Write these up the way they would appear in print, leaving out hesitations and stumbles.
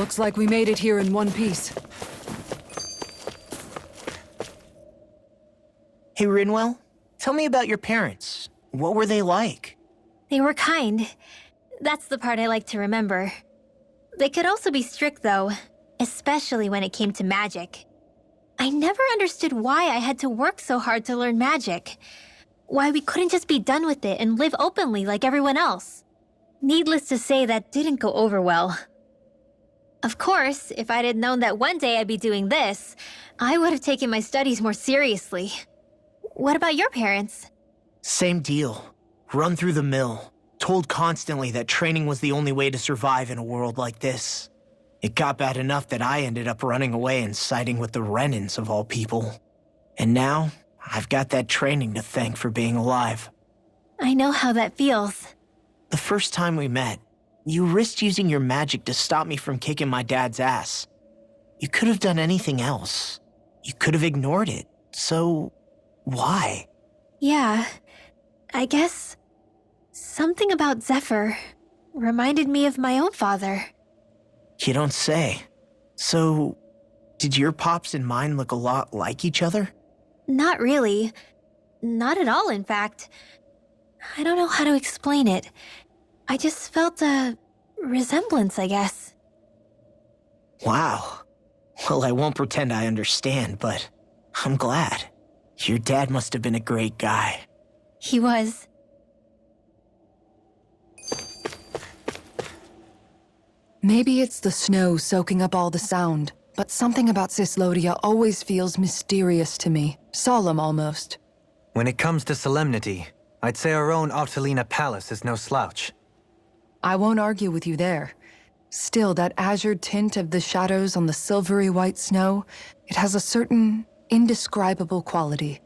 Looks like we made it here in one piece. Hey, Rinwell, tell me about your parents. What were they like? They were kind. That's the part I like to remember. They could also be strict, though, especially when it came to magic. I never understood why I had to work so hard to learn magic. Why we couldn't just be done with it and live openly like everyone else. Needless to say, that didn't go over well. Of course, if I'd had known that one day I'd be doing this, I would have taken my studies more seriously. What about your parents? Same deal. Run through the mill. Told constantly that training was the only way to survive in a world like this. It got bad enough that I ended up running away and siding with the Renans of all people. And now, I've got that training to thank for being alive. I know how that feels. The first time we met, you risked using your magic to stop me from kicking my dad's ass. You could have done anything else. You could have ignored it. So, why? Yeah, I guess something about Zephyr reminded me of my own father. You don't say. So, did your pops and mine look a lot like each other? Not really. Not at all, in fact. I don't know how to explain it. I just felt a resemblance, I guess. Wow. Well, I won't pretend I understand, but I'm glad. Your dad must have been a great guy. He was. Maybe it's the snow soaking up all the sound, but something about Cislodia always feels mysterious to me. Solemn, almost. When it comes to solemnity, I'd say our own Altalina Palace is no slouch. I won't argue with you there. Still, that azure tint of the shadows on the silvery white snow, it has a certain indescribable quality.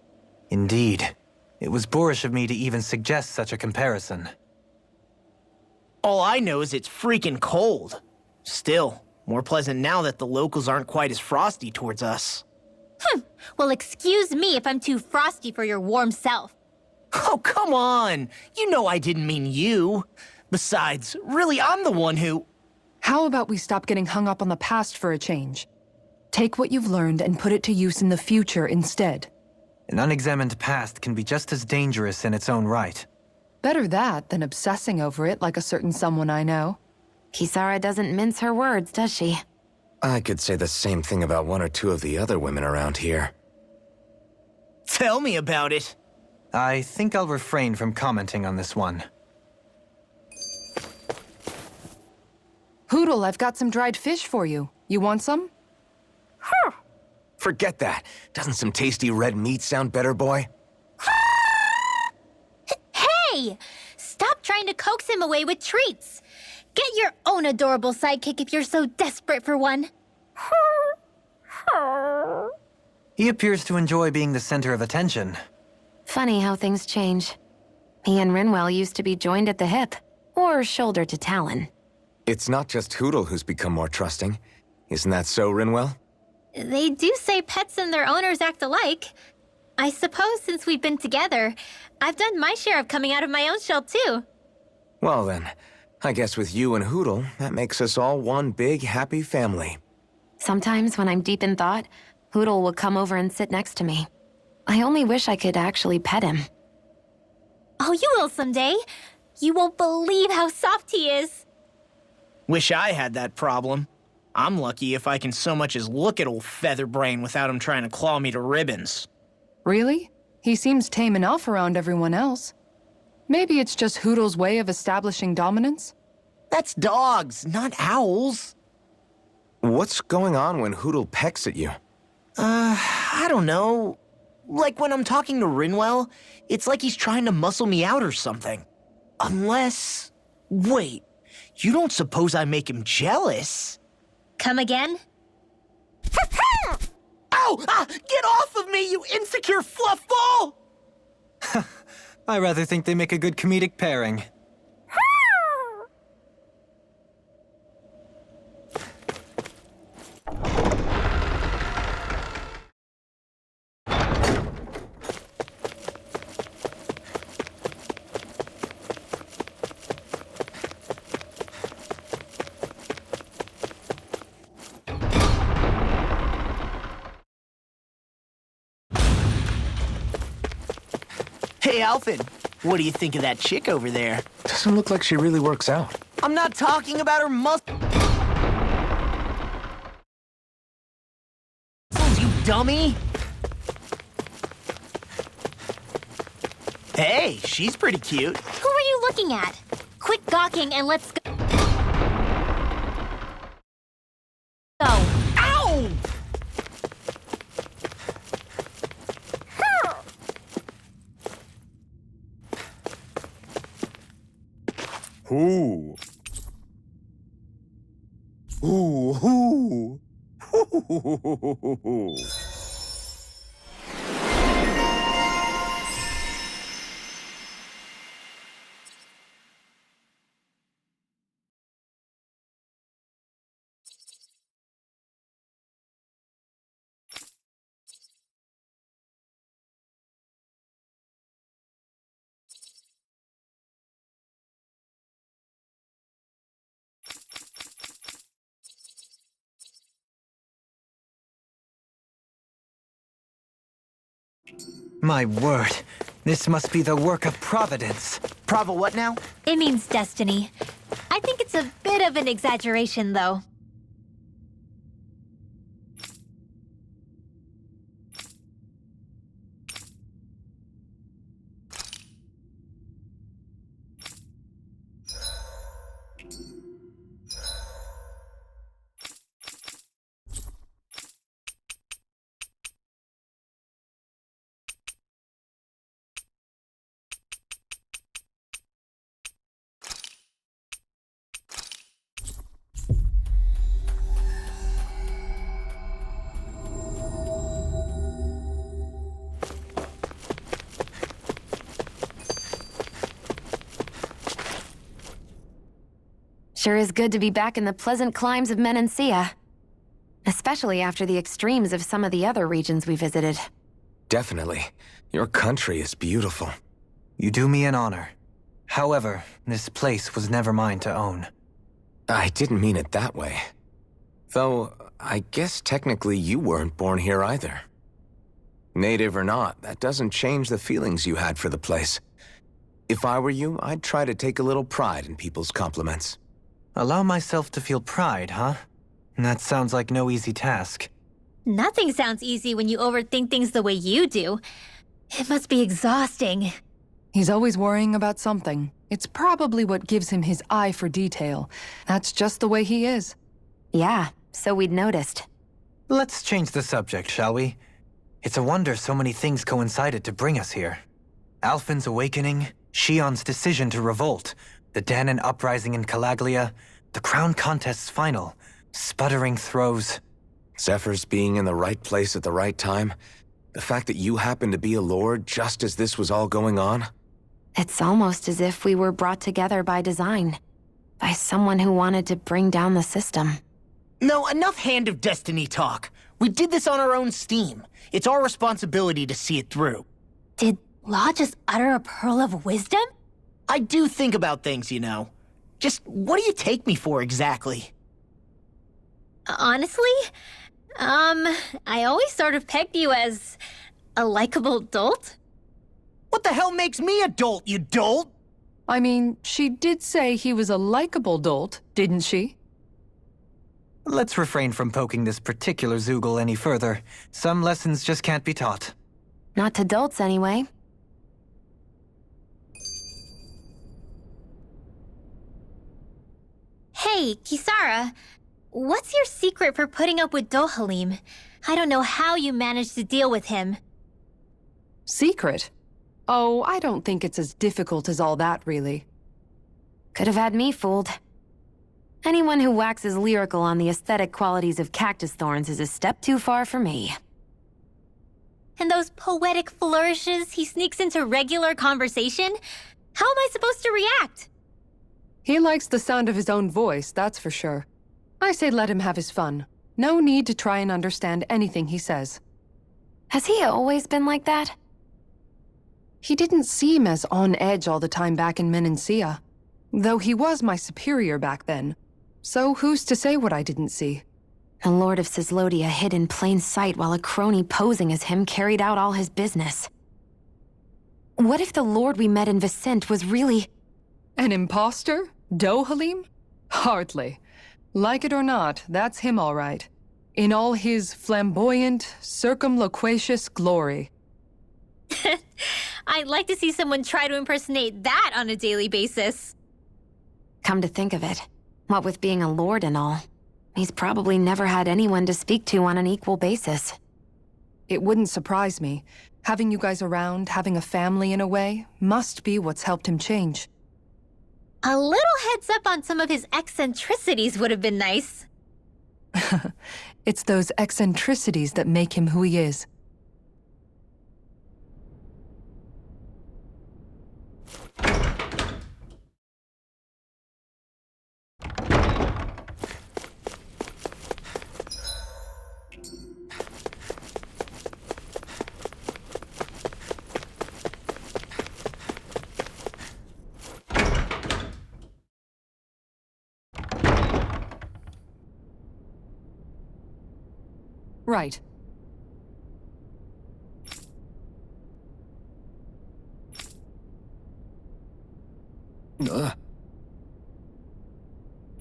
Indeed. It was boorish of me to even suggest such a comparison. All I know is it's freaking cold. Still, more pleasant now that the locals aren't quite as frosty towards us. Well, excuse me if I'm too frosty for your warm self. Oh, come on! You know I didn't mean you. Besides, really, I'm the one who... How about we stop getting hung up on the past for a change? Take what you've learned and put it to use in the future instead. An unexamined past can be just as dangerous in its own right. Better that than obsessing over it like a certain someone I know. Kisara doesn't mince her words, does she? I could say the same thing about one or two of the other women around here. Tell me about it. I think I'll refrain from commenting on this one. Hootle, I've got some dried fish for you. You want some? Forget that. Doesn't some tasty red meat sound better, boy? Hey! Stop trying to coax him away with treats! Get your own adorable sidekick if you're so desperate for one. He appears to enjoy being the center of attention. Funny how things change. He and Rinwell used to be joined at the hip, or shoulder to talon. It's not just Hootle who's become more trusting. Isn't that so, Rinwell? They do say pets and their owners act alike. I suppose since we've been together, I've done my share of coming out of my own shell too. Well then, I guess with you and Hootle, that makes us all one big happy family. Sometimes when I'm deep in thought, Hootle will come over and sit next to me. I only wish I could actually pet him. Oh, you will someday. You won't believe how soft he is. Wish I had that problem. I'm lucky if I can so much as look at old Featherbrain without him trying to claw me to ribbons. Really? He seems tame enough around everyone else. Maybe it's just Hootle's way of establishing dominance? That's dogs, not owls. What's going on when Hootle pecks at you? I don't know. Like when I'm talking to Rinwell, it's like he's trying to muscle me out or something. Unless... Wait, you don't suppose I make him jealous? Come again? Ow! Get off of me, you insecure fluffball! I rather think they make a good comedic pairing. Hey, Alfin. What do you think of that chick over there? Doesn't look like she really works out. I'm not talking about her muscles, you dummy! Hey, she's pretty cute. Who are you looking at? Quit gawking and let's go. Ow! Ooh. Ooh, ooh. Ooh. My word, this must be the work of Providence. Prava what now? It means destiny. I think it's a bit of an exaggeration, though. Sure is good to be back in the pleasant climes of Menancia. Especially after the extremes of some of the other regions we visited. Definitely. Your country is beautiful. You do me an honor. However, this place was never mine to own. I didn't mean it that way. Though, I guess technically you weren't born here either. Native or not, that doesn't change the feelings you had for the place. If I were you, I'd try to take a little pride in people's compliments. Allow myself to feel pride, huh? That sounds like no easy task. Nothing sounds easy when you overthink things the way you do. It must be exhausting. He's always worrying about something. It's probably what gives him his eye for detail. That's just the way he is. Yeah, so we'd noticed. Let's change the subject, shall we? It's a wonder so many things coincided to bring us here. Alphen's awakening, Shion's decision to revolt, the Danon uprising in Calaglia, the Crown Contest's final, sputtering throws. Zephyr's being in the right place at the right time. The fact that you happened to be a lord just as this was all going on. It's almost as if we were brought together by design. By someone who wanted to bring down the system. No, enough Hand of Destiny talk. We did this on our own steam. It's our responsibility to see it through. Did Law just utter a pearl of wisdom? I do think about things, you know. Just what do you take me for exactly? Honestly, I always sort of pegged you as a likable dolt. What the hell makes me a dolt, you dolt? I mean, she did say he was a likable dolt, didn't she? Let's refrain from poking this particular Zoogle any further. Some lessons just can't be taught. Not to dolts, anyway. Hey, Kisara, what's your secret for putting up with Dohalim? I don't know how you managed to deal with him. Secret? Oh, I don't think it's as difficult as all that, really. Could have had me fooled. Anyone who waxes lyrical on the aesthetic qualities of cactus thorns is a step too far for me. And those poetic flourishes he sneaks into regular conversation? How am I supposed to react? He likes the sound of his own voice, that's for sure. I say let him have his fun. No need to try and understand anything he says. Has he always been like that? He didn't seem as on edge all the time back in Menancia. Though he was my superior back then. So who's to say what I didn't see? The Lord of Cislodia hid in plain sight while a crony posing as him carried out all his business. What if the lord we met in Vicente was really... An imposter? Dohalim? Hardly. Like it or not, that's him all right. In all his flamboyant, circumloquacious glory. I'd like to see someone try to impersonate that on a daily basis. Come to think of it, what with being a lord and all, he's probably never had anyone to speak to on an equal basis. It wouldn't surprise me. Having you guys around, having a family in a way, must be what's helped him change. A little heads up on some of his eccentricities would have been nice. It's those eccentricities that make him who he is. Right.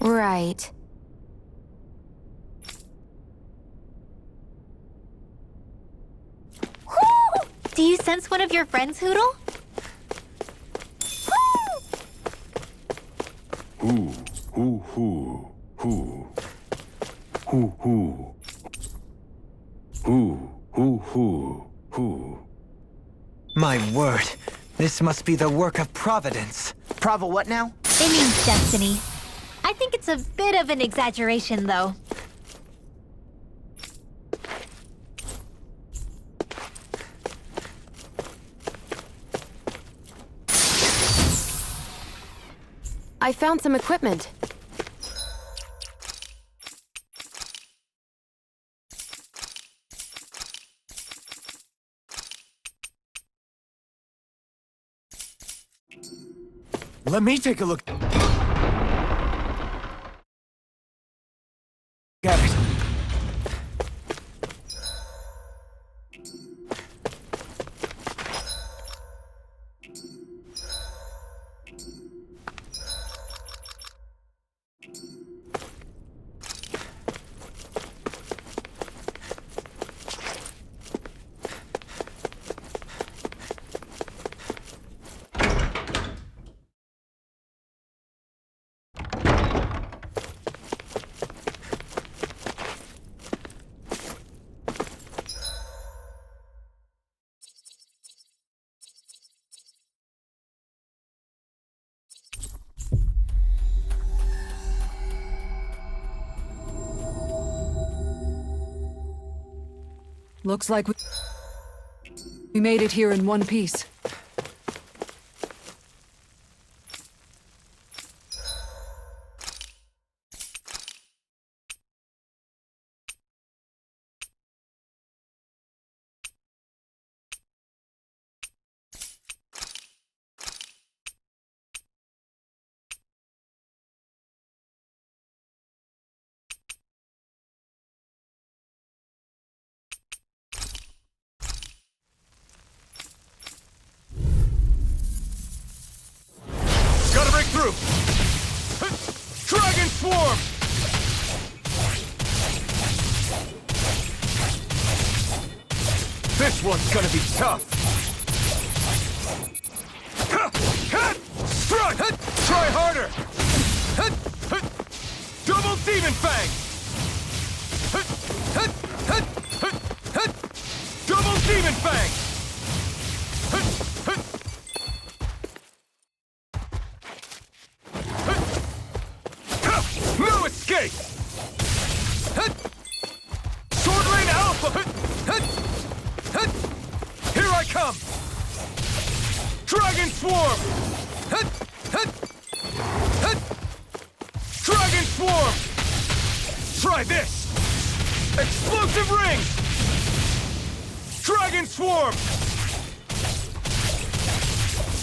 Right. Do you sense one of your friends, Hoodle? Hoo, hoo, hoo, hoo. Hoo, hoo. Hoo, hoo, hoo, hoo. My word, this must be the work of Providence. Prava what now? It means destiny. I think it's a bit of an exaggeration, though. I found some equipment. Let me take a look at it. Looks like we made it here in one piece. Gotta break through! Dragon Swarm! This one's gonna be tough! Strut! Try harder! Double Demon Fang! Double Demon Fang! No escape! Sword Rain Alpha! Here I come! Dragon Swarm! Dragon Swarm! Try this! Explosive Ring! Dragon Swarm!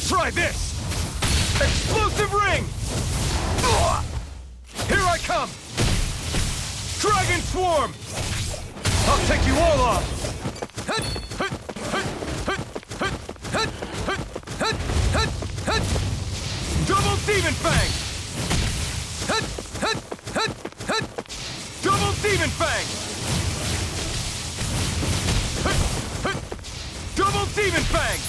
Try this! Explosive Ring! Here I come! Dragon Swarm! I'll take you all on! Demon Fang! Hut, hut, hut, hut! Double Demon Fang! Hut, hut! Double Demon Fang!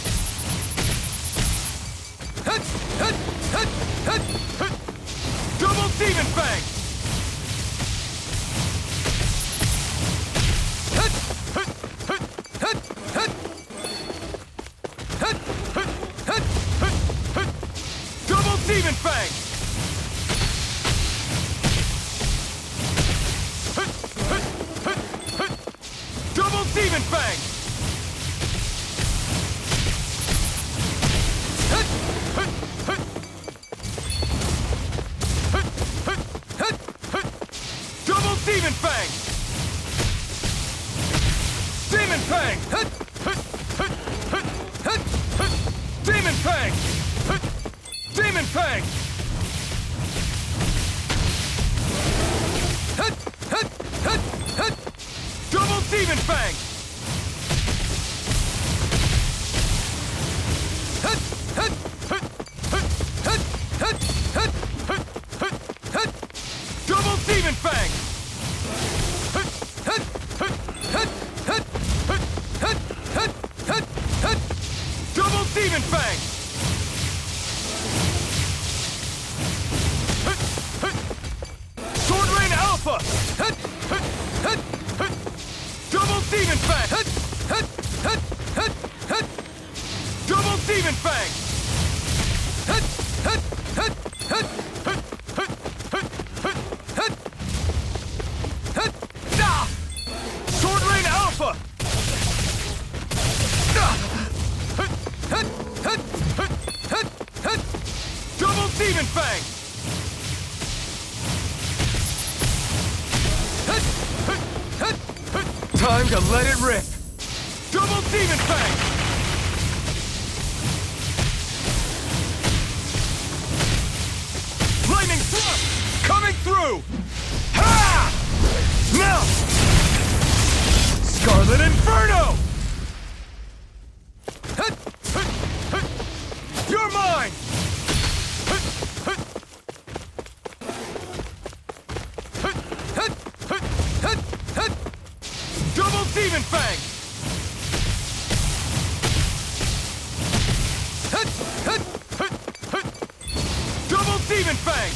Hut, hut, hut, hut, hut! Double Demon Fang! Hut, hut, hut, hut, hut! Hut, hut, hut, hut, hut! Double Demon Fang! Hut, hut, hut, hut! Double Demon Fang! Hut, hut, hut! Hut, hut, hut, hut! Double Demon Fang! Demon Fang! Hut, hut, hut, hut, hut, hut! Demon Fang! Hut! Demon Fang! Hut, hut, hut, hut! Double Demon Fang! Hut, hut, hut, hut, hut, hut, hut, hut, hut, hut! Double Demon Fang! Hut, hut, hut, hut, hut, hut, hut, hut, hut, hut! Double Demon Fang! Hut, hut! Sword Rain Alpha! Hut, hut, hut, hut! Double Demon Fang! Hut, hut, hut, hut, hut! Double Demon Fang! Hut, hut, hut, hut, hut, hut, hut, hut, hut! Hut! Ah! Sword Rain Alpha! Ah! Hut, hut, hut, hut, hut, hut! Double Demon Fang! Hut, hut, hut, hut! Time to let it rip! Double Demon Fang! Lightning Thrust! Coming through! Ha! Now! Scarlet Inferno! Hut, hut, hut! You're mine! Hut, hut! Hut, hut, hut, hut, hut! Double Demon Fang! Hut, hut, hut, hut! Double Demon Fang!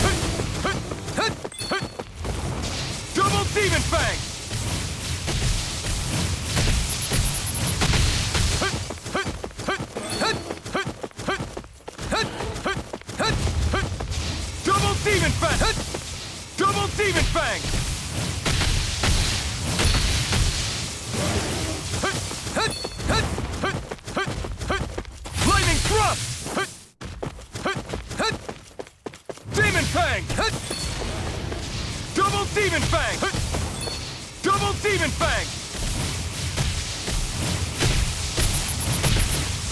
Hut, hut, hut, hut! Double Demon Fang! Hut, hut, hut, hut, hut, hut, hut, hut, hut, hut! Double Demon Fang! Hut! Double Demon Fang! Hut, hut, hut, hut, hut, hut! Lightning Thrust! Hut, hut, hut! Demon Fang! Hut! Double Demon Fang! Hut! Double Demon Fang!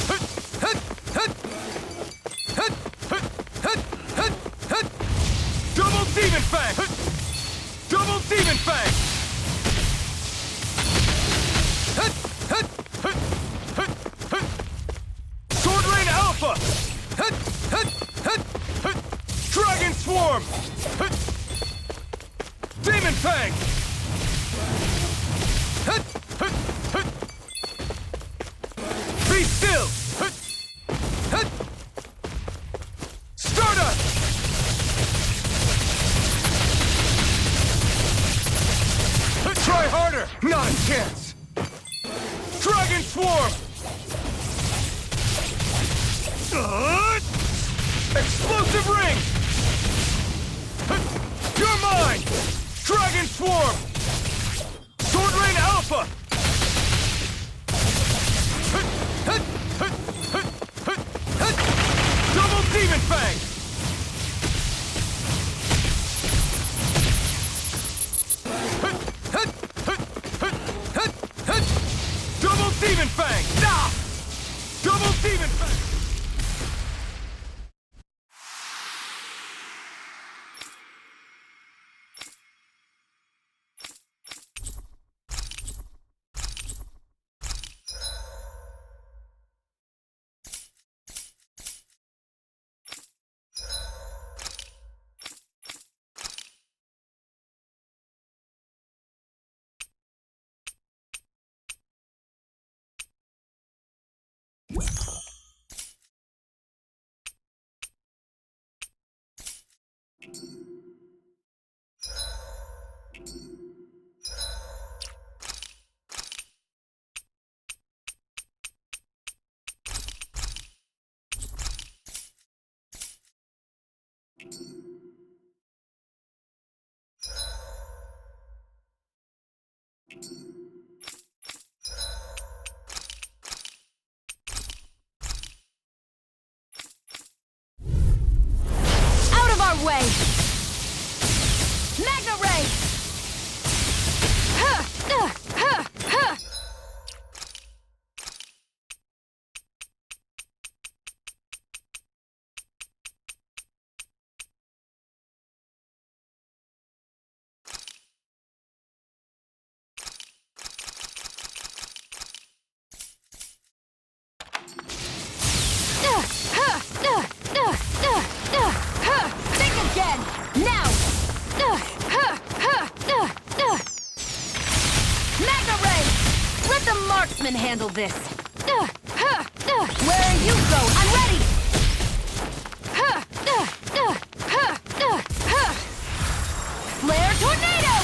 Hut, hut, hut! Hut, hut, hut, hut, hut! Double Demon Fang! Hut! Double Demon Fang! Hut, hut, hut, hut, hut! Sword Rain Alpha! Hut, hut, hut, hut! Dragon Swarm! Hut! Demon Fang! Hut, hut, hut! Be still! Hut, hut! Stardust! Try harder! Not a chance! Dragon Swarm! Explosive Ring! You're mine! Dragon Swarm! Sword Rain Alpha! Double Demon Fang! Double Demon Fang! Ah! Double Demon Fang! Out of our way! Magna Ray! Think again! Now! Magna Ray! Let the marksman handle this! Where you go? I'm ready! Flare Tornado!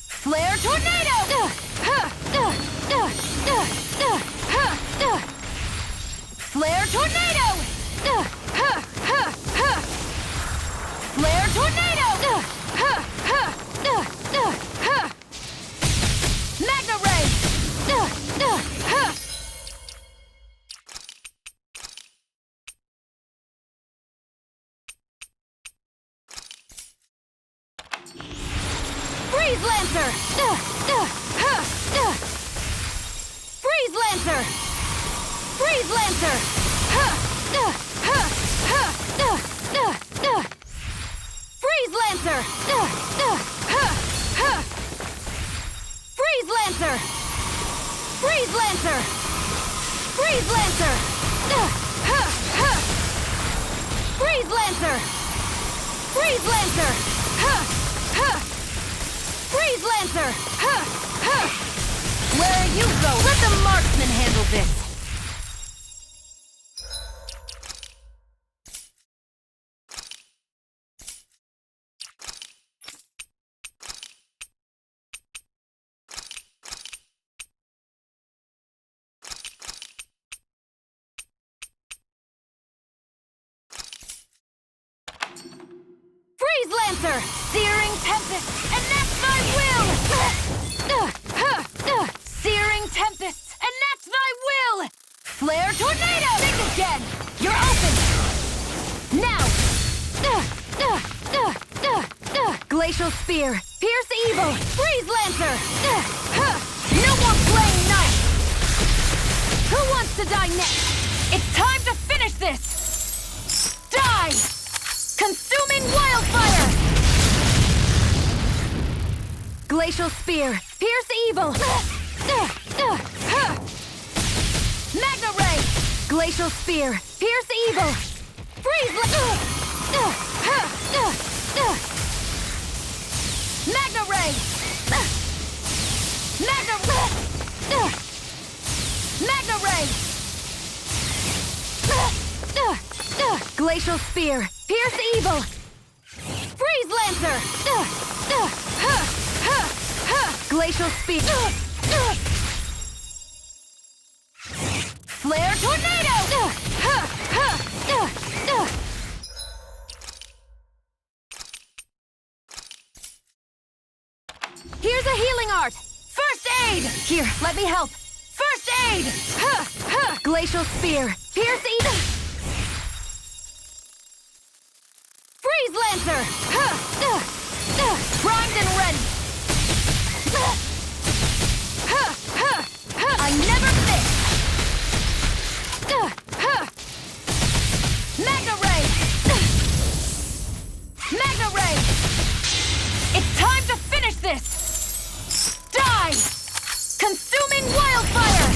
Flare Tornado! Flare Tornado! Flare Tornado! Magna Ray! Freeze Lancer! Freeze Lancer! Freeze Lancer! Freeze Lancer! Freeze Lancer! Freeze Lancer! Freeze Lancer! Freeze Lancer! Freeze Lancer! Freeze Lancer! Where you go? Let the marksman handle this! Freeze Lancer! Searing Tempest! And that's my will! Searing Tempest! And that's my will! Flare Tornado! Think again! You're open! Now! Glacial Spear! Pierce Evil! Freeze Lancer! No more playing nice! Who wants to die next? It's time to finish this! Die! Consuming Wildfire! Glacial Spear! Pierce Evil! Magna Ray! Glacial Spear! Pierce Evil! Freeze! Magna Ray! Magna Ray! Glacial Spear! Pierce Evil! Freeze Lancer! Glacial Spear! Flare Tornado! Here's a healing art! First aid! Here, let me help! First aid! Glacial Spear! Pierce Evil! Freeze Lancer! Primed and ready! I never miss! Magna Ray! Magna Ray! It's time to finish this! Die! Consuming Wildfire!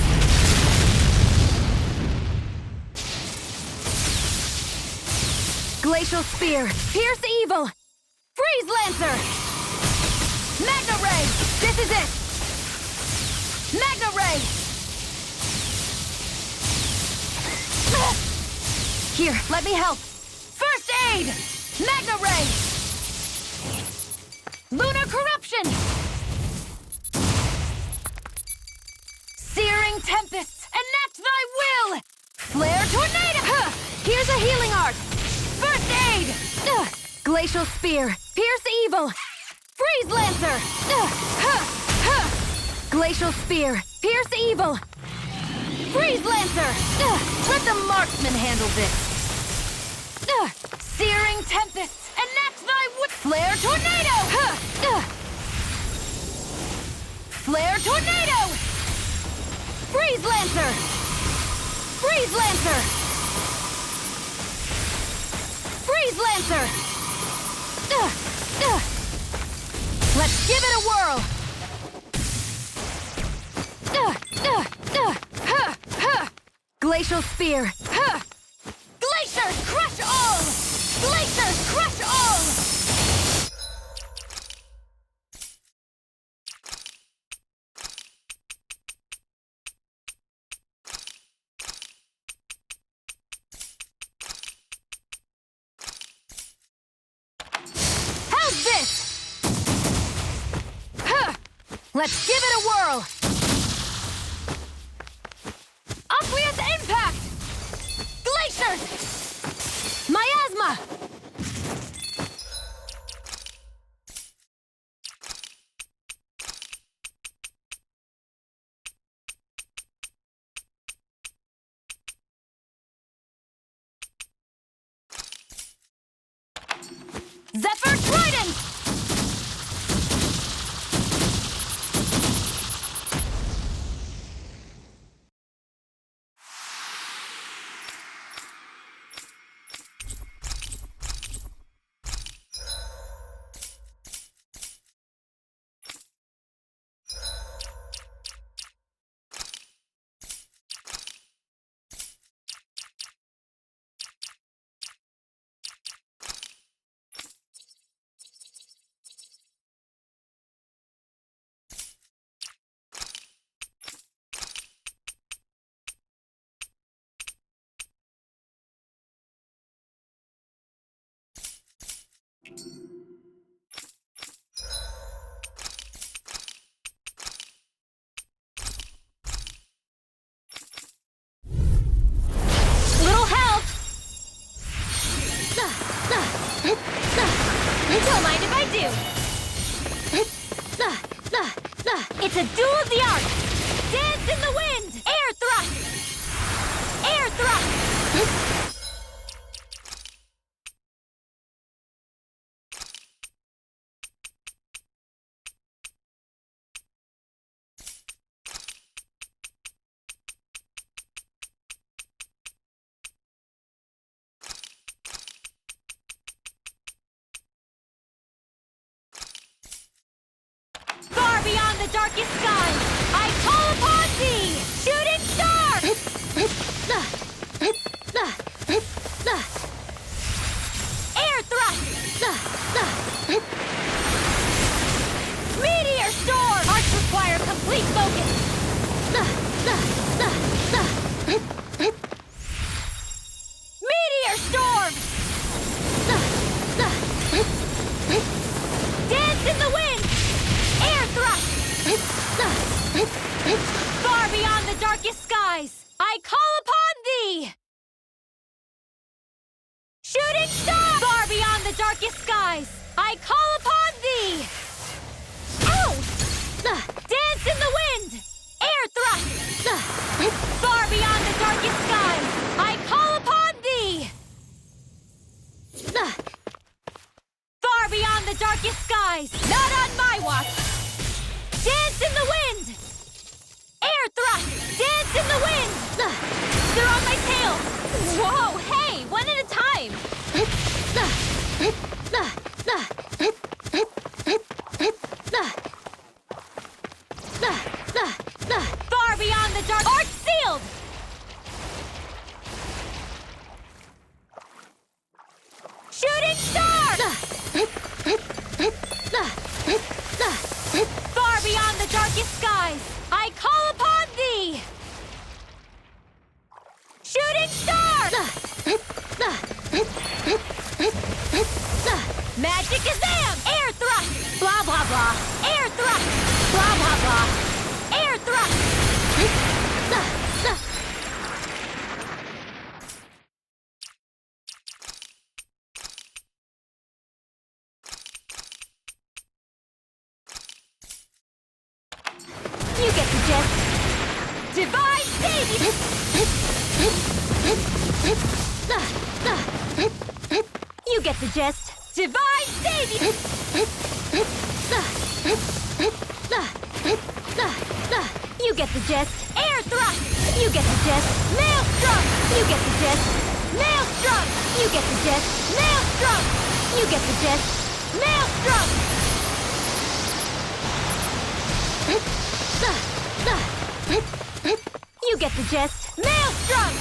Glacial Spear! Pierce Evil! Freeze Lancer! Magna Ray! This is it! Magna Ray! Here, let me help. First aid! Magna Ray! Lunar Corruption! Searing Tempest! Enact thy will! Flare Tornado! Huh. Here's a healing art! First aid! Glacial Spear! Pierce Evil! Freeze Lancer! Glacial Spear! Pierce Evil! Freeze Lancer! Let the marksman handle this! Searing Tempest! Enact thy wood! Flare Tornado! Flare Tornado! Freeze Lancer! Freeze Lancer! Freeze Lancer! Let's give it a whirl! Glacial Spear! Glaciers crush all! Glaciers crush all! How's this? Let's give it a whirl! Aqueous Impact! Glaciers! Miasma! Zephyr Trident! Little help! Don't mind if I do. It's a duel of the arts! Dance in the wind! Air thrust! Air thrust! Far beyond the darkest skies, I call upon thee! Shooting star! Air thrust! Meteor storm! Arts require complete focus! Meteor storm! Dance in the wind! Air thrust! Far beyond the darkest skies, I call upon thee! Shooting star! Far beyond the darkest skies, I call upon thee! Ow! Dance in the wind! Air thrust! Far beyond the darkest skies, I call upon thee! Far beyond the darkest skies, not on my watch! Dance in the wind! Air thrust! Dance in the wind! They're on my tail! Whoa, hey! One at a time! Far beyond the dark... Arch sealed! Shooting star! Far beyond the darkest skies, I call upon thee! Shooting star! You get the gist. Divine Savior! You get the gist. Air thrust! You get the gist. Maelstrom! You get the gist. Maelstrom! You get the gist. Maelstrom! You get the gist. Maelstrom! You get the gist. Maelstrom!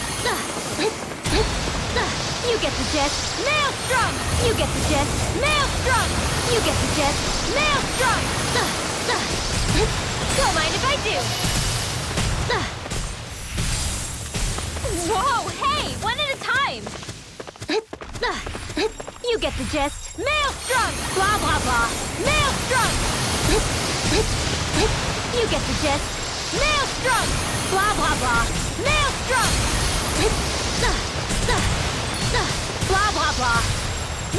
You get the gist. Maelstrom! You get the gist. Maelstrom! You get the gist. Maelstrom! Don't mind if I do. Whoa, hey, one at a time. You get the gist. Maelstrom! Blah, blah, blah. Maelstrom! You get the gist. Maelstrom! Blah, blah, blah. Maelstrom! Blah, blah, blah.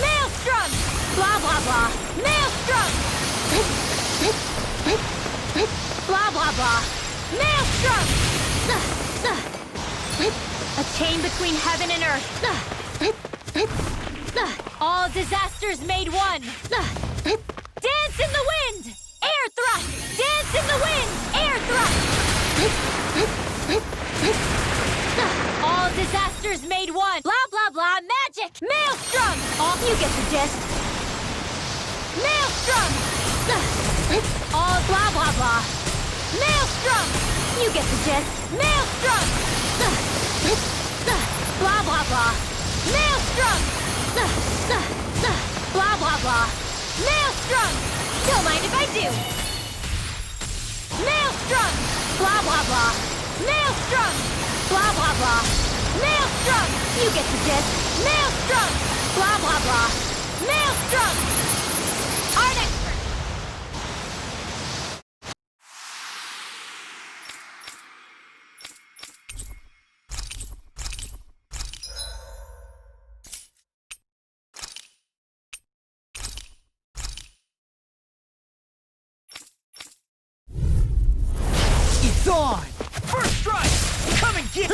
Maelstrom! Blah, blah, blah. Maelstrom! Blah, blah, blah. Maelstrom! A chain between heaven and earth. All disasters made one. Dance in the wind! Air thrust! Dance in the wind! Air thrust! All disasters made one. Blah, blah, blah. Magic! Maelstrom! All you get the gist. Maelstrom! All blah, blah, blah. Maelstrom! You get the gist. Maelstrom! Blah, blah, blah. Maelstrom! Blah, blah, blah. Maelstrom! Don't mind if I do. Maelstrom! Blah, blah, blah. Maelstrom! Blah, blah, blah. Maelstrom! You get the gist. Maelstrom! Blah, blah, blah. Maelstrom! Art expert! It's on! First strike! Come and get...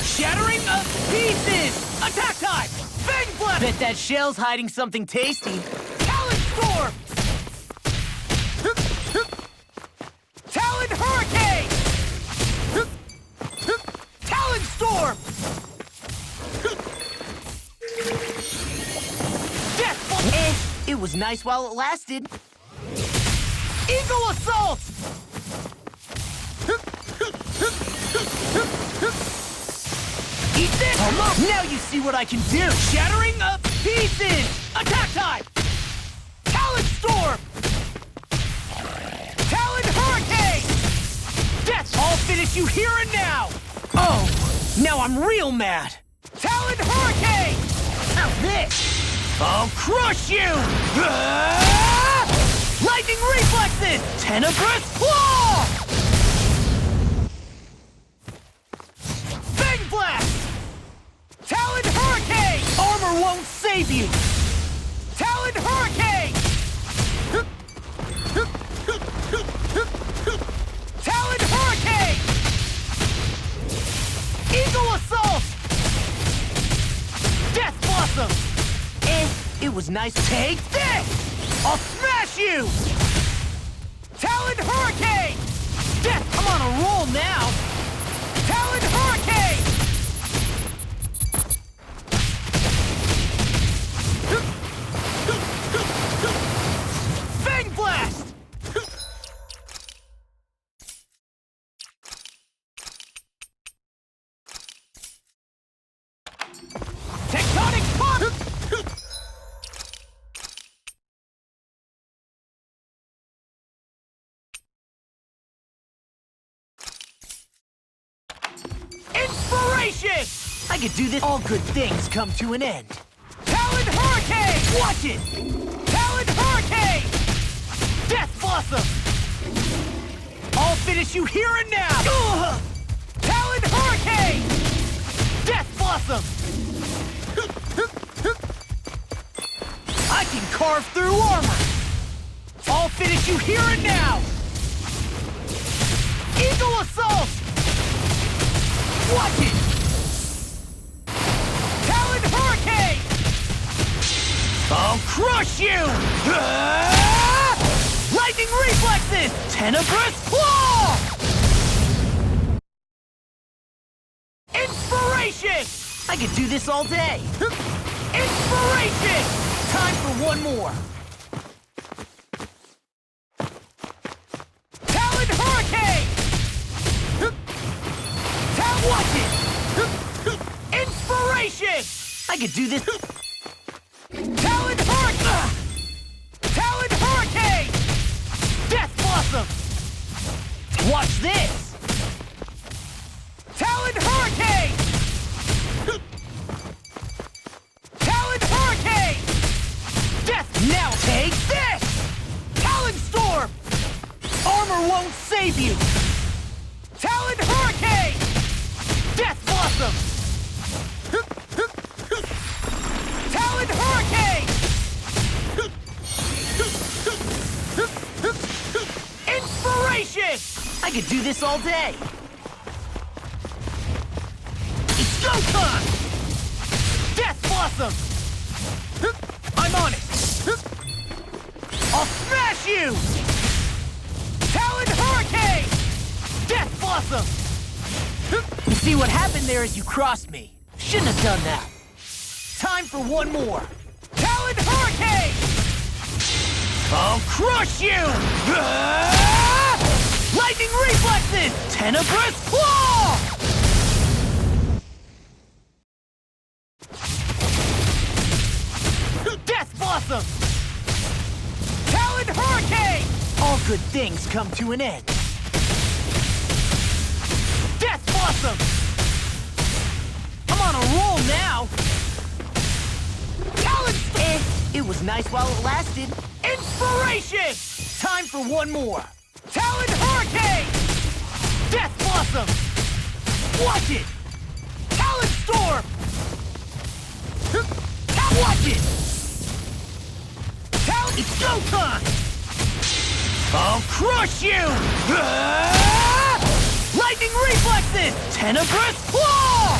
Shattering of pieces! Attack time! Fang Blast! Bet that shell's hiding something tasty. Talon Storm! Talon Hurricane! Talon Storm! Death! It was nice while it lasted. Eagle Assault! Eat this! Almost! Now you see what I can do! Shattering of pieces! Attack time! Talon Storm! Talon Hurricane! Death! I'll finish you here and now! Oh, now I'm real mad! Talon Hurricane! How's this? I'll crush you! Ah! Lightning Reflexes! Tenebrous Claw! Fang Blast! Talon Hurricane! Armor won't save you! Talon Hurricane! Talon Hurricane! Eagle Assault! Death Blossom! It was nice. Take this! I'll smash you! Talon Hurricane! Death, I'm on a roll now! Talon Hurricane! Fang Blast! Tectonic Pop! could do this. All good things come to an end. Talon Hurricane! Watch it! Talon Hurricane! Death Blossom! I'll finish you here and now! Ugh! Talon Hurricane! Death Blossom! I can carve through armor! I'll finish you here and now! Eagle Assault! Watch it! Talon Hurricane! I'll crush you! Ah! Lightning Reflexes! Tenebrous Claw! Inspiration! I could do this all day! Inspiration! Time for one more! Talon Hurricane! Watch it! Inspiration! I could do this! Talon Hurricane! Talon Hurricane! Death Blossom! Watch this! Talon Hurricane! Talon Hurricane! Death! Now take this! Talon Storm! Armor won't save you! Talon Hurricane! Death Blossom! Talon Hurricane! Inspiration! I could do this all day! It's go time! Death Blossom! I'm on it! I'll smash you! Talon Hurricane! Death Blossom! You see what happened there is you crossed me. Shouldn't have done that. Time for one more. Talon Hurricane! I'll crush you! Ah! Lightning Reflexes! Tenebrous Claw! Death Blossom! Talon Hurricane! All good things come to an end. Death Blossom! I'm on a roll now! Talon! It was nice while it lasted. Inspiration! Time for one more. Talon Hurricane! Death Blossom! Watch it! Talon Storm! Watch it! Talon... It's go time! I'll crush you! Ah! Lightning Reflexes! Tenebrous Claw!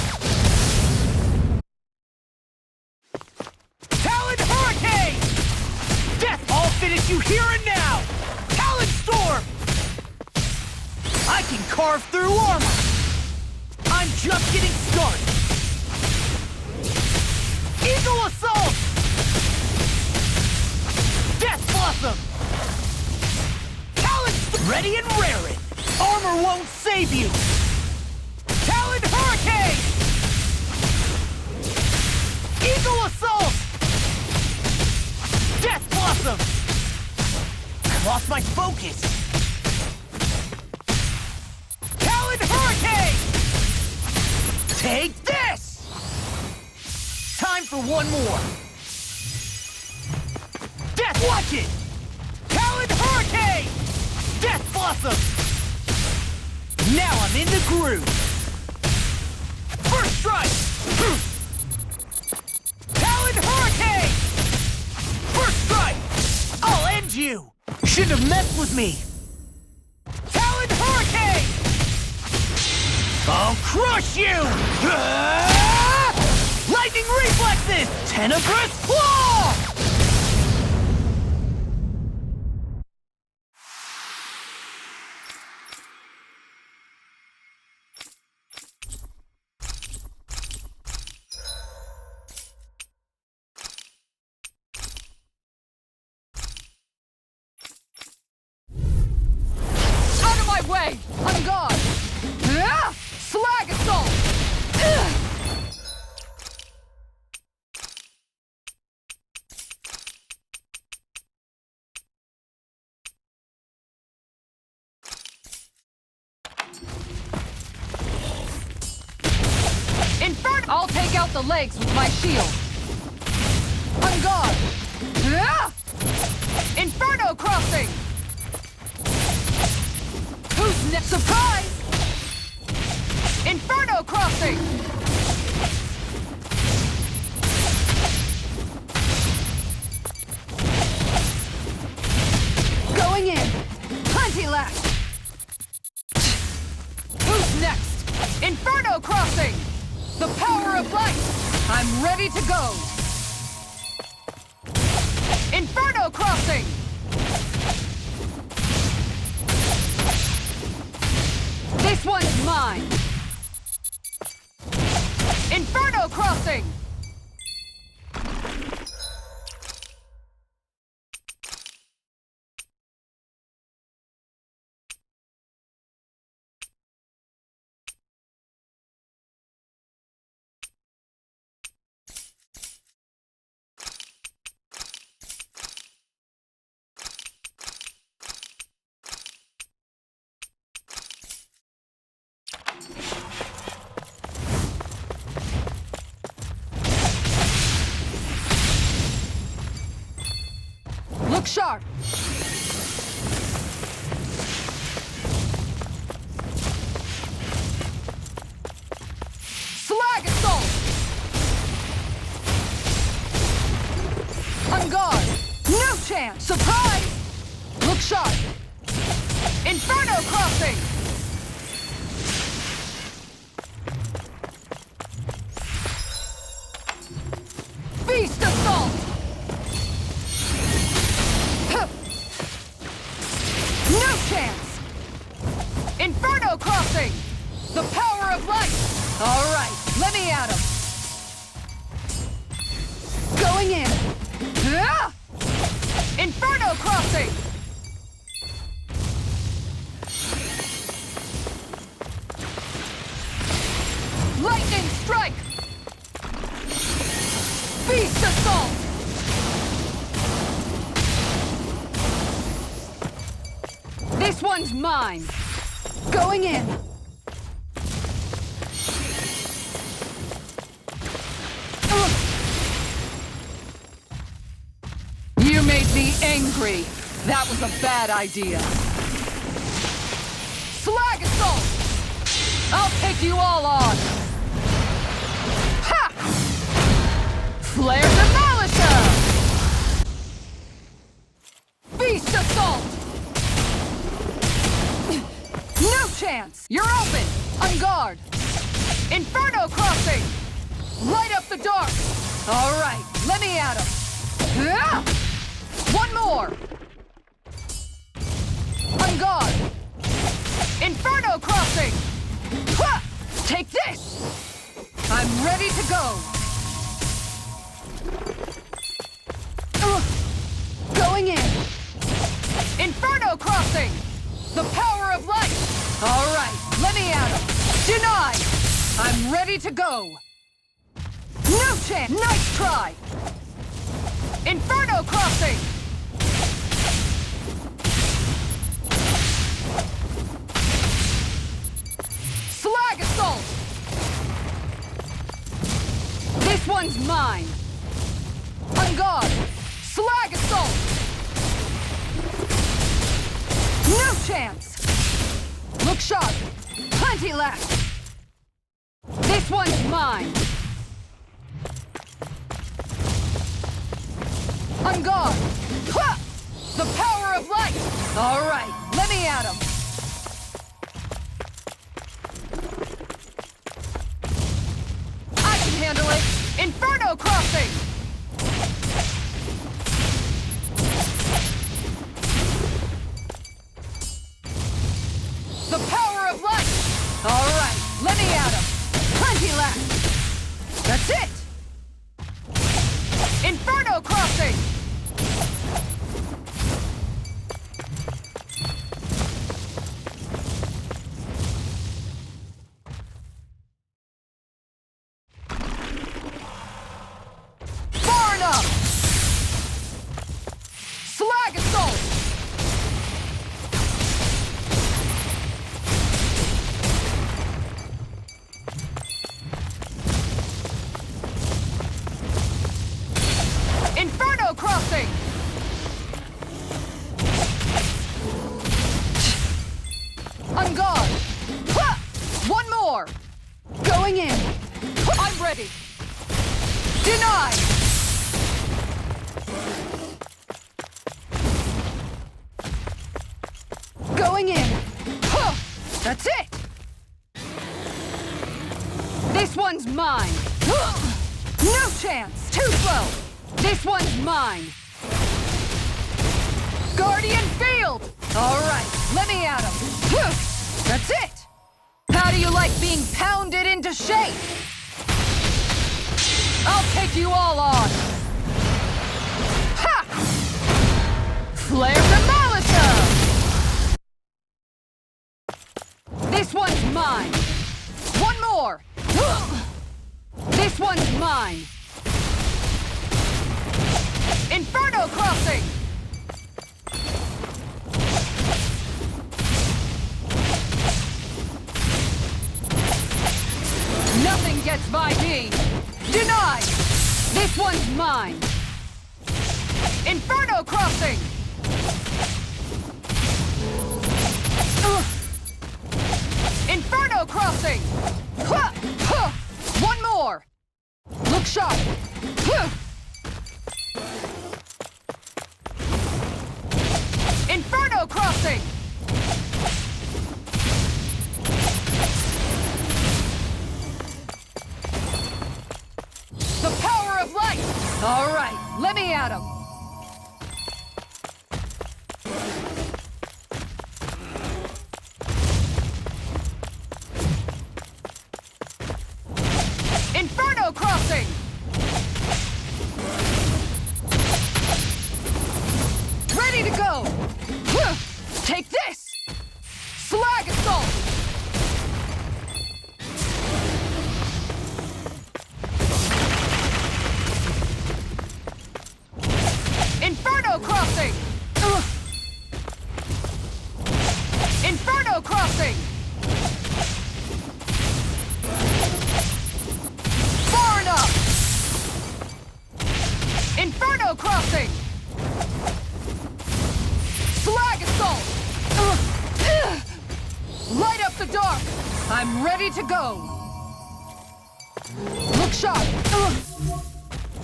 Talon Hurricane! Death! I'll finish you here and now! Talon Storm! I can carve through armor! I'm just getting started! Eagle Assault! Death Blossom! Talon... Ready and raring! Armor won't save you! Talon Hurricane! Eagle Assault! Death Blossom! I lost my focus! Talon Hurricane! Take this! Time for one more! Death, watch it! Talon Hurricane! Death Blossom! Now I'm in the groove! First strike! Talon Hurricane! First strike! I'll end you! Shouldn't have messed with me! Talon Hurricane! I'll crush you! Ah! Lightning Reflexes! Tenebrous Claw! Way! On guard! Slag Assault! the legs with my shield. On guard! Ah! Inferno crossing! Who's next? Surprise! Inferno crossing! Going in! Plenty left! Who's next? Inferno crossing! The power of light! I'm ready to go! Inferno crossing! This one's mine! Inferno crossing! Look sharp! Slag assault! On guard! No chance! Surprise! Look sharp! Inferno crossing! Beast assault! No chance! Inferno crossing! The power of light! All right, let me at him! Going in! Ah! Inferno crossing! Lightning strike! Beast assault! This one's mine! Going in! You made me angry! That was a bad idea! Slag assault! I'll take you all on! Ha! Flare Demolisher! Beast assault! No chance! You're open! On guard! Inferno crossing! Light up the dark! All right, let me at him! Ah! One more! On guard! Inferno crossing! Ha! Take this! I'm ready to go! Going in! Inferno crossing! The power of light! All right, let me at him! Denied! I'm ready to go! No chance! Nice try! Inferno crossing! Slag assault! This one's mine! On guard! Slag assault! No chance! Look sharp! Plenty left! This one's mine! On guard! Ha! The power of light! All right, let me at him! I can handle it! Inferno crossing! The power of light! All right, let me at him! Plenty left! That's it! Inferno crossing! Going in. Huh. That's it. This one's mine. No chance. Too slow. This one's mine. Guardian Field. All right, let me at him. That's it. How do you like being pounded into shape? I'll take you all on. Ha! Flare Demolition! This one's mine. One more. This one's mine. Inferno Crossing! Nothing gets by me. Denied! This one's mine. Inferno Crossing! Inferno Crossing! One more! Look sharp! Inferno Crossing! The power of light! All right, let me at him. Inferno Crossing! Ready to go! Take this! Slag Assault! Inferno Crossing! Inferno Crossing! Far enough! Inferno Crossing! Slag Assault! Light up the dark! I'm ready to go! Look sharp!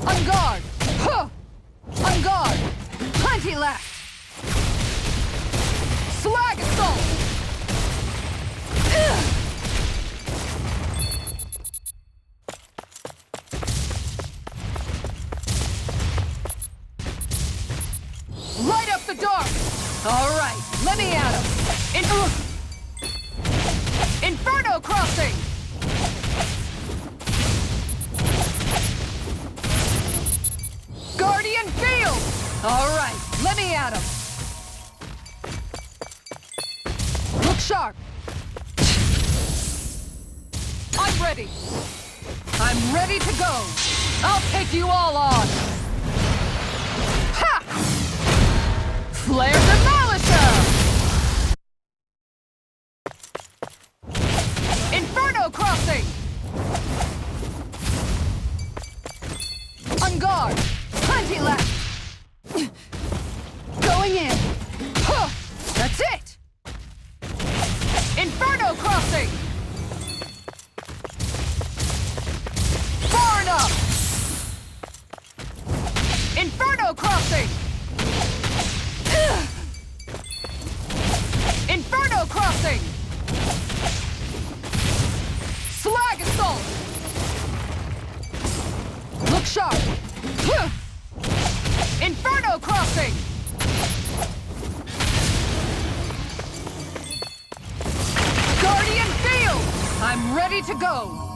On guard! On guard! Plenty left! Slag Assault! Light up the dark! All right, let me at him! Inferno Crossing! Guardian Field! All right, let me at him! Look sharp! I'm ready! I'm ready to go! I'll take you all on! Ha! Flare Demolisher! Inferno Crossing! On guard! Plenty left! Going in! That's it! Inferno Crossing! Far enough! Inferno Crossing! Inferno Crossing! Slag Assault! Look sharp! Inferno Crossing! Guardian Field! I'm ready to go!